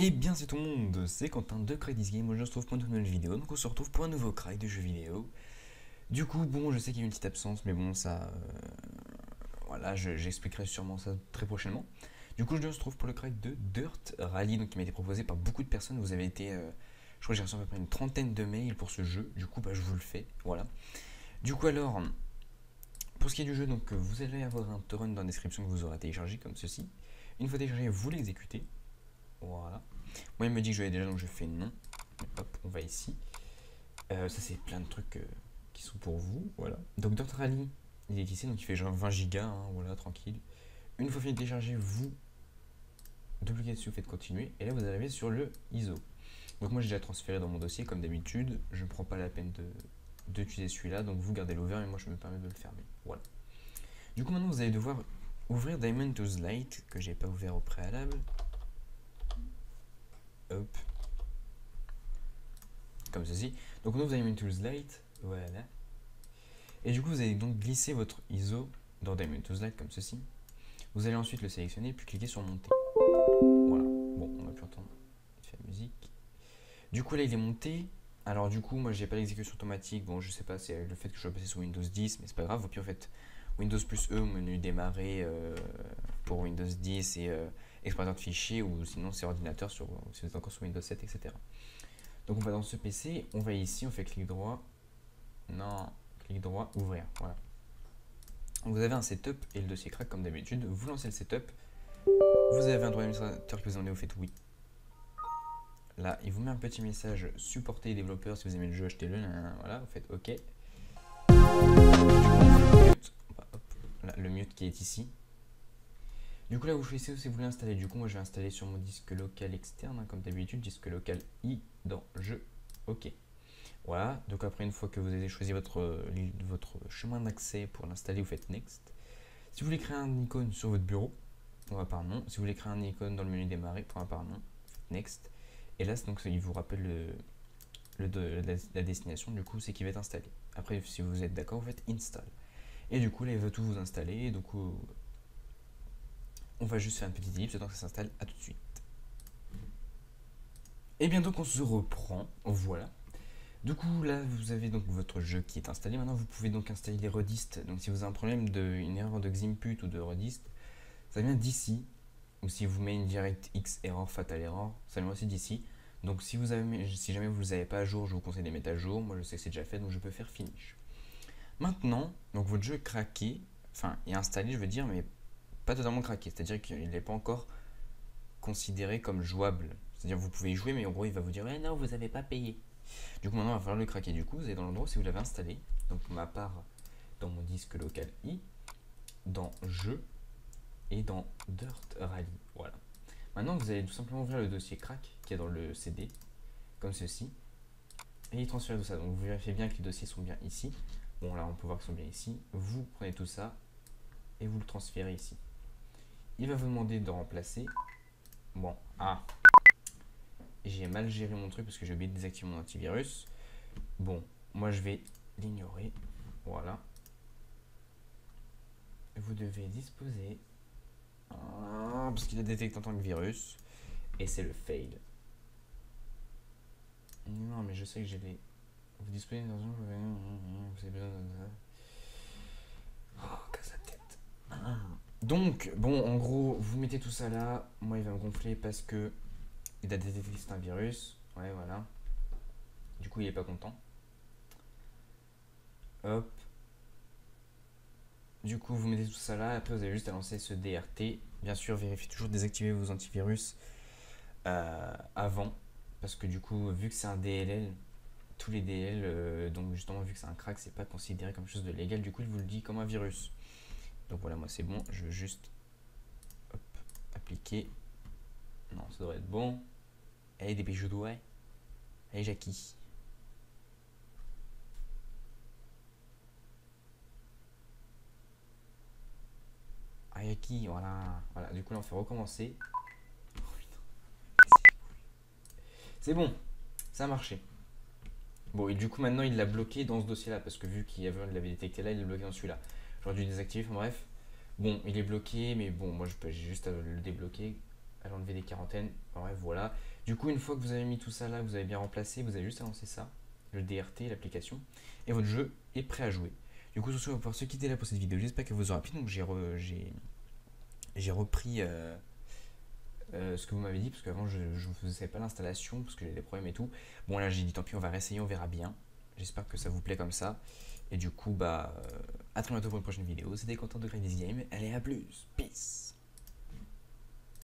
Eh bien c'est tout le monde, c'est Quentin de Crack This Game. Aujourd'hui on se retrouve pour une nouvelle vidéo, donc on se retrouve pour un nouveau crack de jeux vidéo. Du coup bon, je sais qu'il y a une petite absence, mais bon ça, voilà, j'expliquerai sûrement ça très prochainement. Du coup je se trouve pour le crack de Dirt Rally, donc qui m'a été proposé par beaucoup de personnes. Vous avez été, je crois que j'ai reçu à peu près une trentaine de mails pour ce jeu. Du coup bah je vous le fais, voilà. Du coup alors, pour ce qui est du jeu, donc vous allez avoir un torrent dans la description que vous aurez téléchargé comme ceci. Une fois téléchargé, vous l'exécutez. Voilà. Moi, il me dit que je l'ai déjà, donc je fais non. Hop, on va ici. Ça, c'est plein de trucs qui sont pour vous. Voilà. Donc, Dirt Rally, il est ici, donc il fait genre 20 gigas. Hein, voilà, tranquille. Une fois fini de télécharger, vous doublez dessus, vous faites continuer. Et là, vous arrivez sur le ISO. Donc, moi, j'ai déjà transféré dans mon dossier, comme d'habitude. Je ne prends pas la peine d'utiliser celui-là. Donc, vous gardez l'ouvert et moi, je me permets de le fermer. Voilà. Du coup, maintenant, vous allez devoir ouvrir Diamond Tools Lite, que j'ai pas ouvert au préalable. Hop. Comme ceci. Donc nous, vous avez Diamond Tools Lite, voilà. Et du coup, vous allez donc glisser votre ISO dans Diamond Tools Lite comme ceci. Vous allez ensuite le sélectionner, puis cliquer sur monter. Voilà. Bon, on va plus entendre la musique. Du coup, là, il est monté. Alors du coup, moi, j'ai pas l'exécution automatique. Bon, je sais pas, c'est le fait que je sois passé sur Windows 10, mais c'est pas grave. Au pire, en fait, Windows plus E, menu démarrer pour Windows 10 et explorateur de fichiers, ou sinon c'est ordinateur si vous êtes encore sur Windows 7, etc. Donc on va dans ce PC, on va ici, on fait clic droit, non, clic droit, ouvrir, voilà. Donc vous avez un setup et le dossier crack comme d'habitude, vous lancez le setup, vous avez un droit administrateur qui vous en est, vous faites oui. Là, il vous met un petit message, supporter les développeurs, si vous aimez le jeu, achetez-le, voilà, vous faites OK. Là, le mute qui est ici. Du coup là vous choisissez si vous voulez installer. Du coup moi je vais installer sur mon disque local externe, hein, comme d'habitude, disque local I dans jeu. OK. Voilà, donc après une fois que vous avez choisi votre chemin d'accès pour l'installer, vous faites Next. Si vous voulez créer un icône sur votre bureau, on va par non. Si vous voulez créer un icône dans le menu démarrer, on va par non, faites Next. Et là donc il vous rappelle la destination, du coup c'est qui va être installé. Après si vous êtes d'accord, vous faites Install. Et du coup là il va tout vous installer, et du coup on va juste faire une petite ellipse, donc ça s'installe, à tout de suite. Et bien donc on se reprend, voilà. Du coup là vous avez donc votre jeu qui est installé. Maintenant vous pouvez donc installer les redistes. Donc si vous avez un problème une erreur de Ximput ou de redist, ça vient d'ici. Ou si vous mettez une DirectX error, fatal error, ça vient aussi d'ici. Donc si jamais vous ne les avez pas à jour, je vous conseille de les mettre à jour. Moi je sais que c'est déjà fait, donc je peux faire finish. Maintenant, donc votre jeu est craqué, enfin est installé je veux dire, mais pas totalement craqué. C'est-à-dire qu'il n'est pas encore considéré comme jouable. C'est-à-dire que vous pouvez y jouer, mais en gros il va vous dire non, vous n'avez pas payé. Du coup maintenant il va falloir le craquer. Du coup vous allez dans l'endroit si vous l'avez installé. Donc ma part dans mon disque local I, dans jeu et dans Dirt Rally. Voilà. Maintenant vous allez tout simplement ouvrir le dossier crack qui est dans le CD, comme ceci, et y transférer tout ça. Donc vous vérifiez bien que les dossiers sont bien ici. Bon là on peut voir qu'ils sont bien ici. Vous prenez tout ça et vous le transférez ici. Il va vous demander de remplacer. Bon, j'ai mal géré mon truc parce que j'ai oublié de désactiver mon antivirus. Bon, moi je vais l'ignorer. Voilà. Vous devez disposer. Parce qu'il a détecté en tant que virus. Et c'est le fail. Non, mais je sais que j'ai les. Vous disposez d'une version. Vous avez besoin de ça. Oh, casse la tête. Donc, bon, en gros, vous mettez tout ça là. Moi, il va me gonfler parce que il a détecté que c'est un virus. Ouais, voilà. Du coup, il est pas content. Hop. Du coup, vous mettez tout ça là. Après, vous avez juste à lancer ce DRT. Bien sûr, vérifiez toujours de désactiver vos antivirus avant. Parce que du coup, vu que c'est un DLL, tous les DLL, donc justement, vu que c'est un crack, c'est pas considéré comme chose de légal. Du coup, il vous le dit comme un virus. Donc voilà, moi c'est bon. Je veux juste hop, appliquer. Non, ça devrait être bon. Allez, des bijoux doigts. Allez, Jackie. Jackie, voilà. Voilà, du coup, là, on fait recommencer. C'est bon, ça a marché. Bon, et du coup, maintenant, il l'a bloqué dans ce dossier-là, parce que vu qu'il l'avait détecté là, il l'a bloqué dans celui-là. J'aurais dû le désactiver, enfin bref. Bon, il est bloqué, mais bon, moi, j'ai juste à le débloquer. à l'enlever des quarantaines. Ouais, voilà. Du coup, une fois que vous avez mis tout ça là, vous avez bien remplacé, vous avez juste à lancer ça, le DRT, l'application, et votre jeu est prêt à jouer. Du coup, sur ce, on va pouvoir se quitter là pour cette vidéo. J'espère que vous aura plu. Donc, j'ai repris ce que vous m'avez dit, parce qu'avant, je ne faisais pas l'installation, parce que j'ai des problèmes et tout. Bon, là, j'ai dit tant pis, on va réessayer, on verra bien. J'espère que ça vous plaît comme ça. Et du coup, à très bientôt pour une prochaine vidéo. C'était Content de Grey This Game. Allez, à plus. Peace.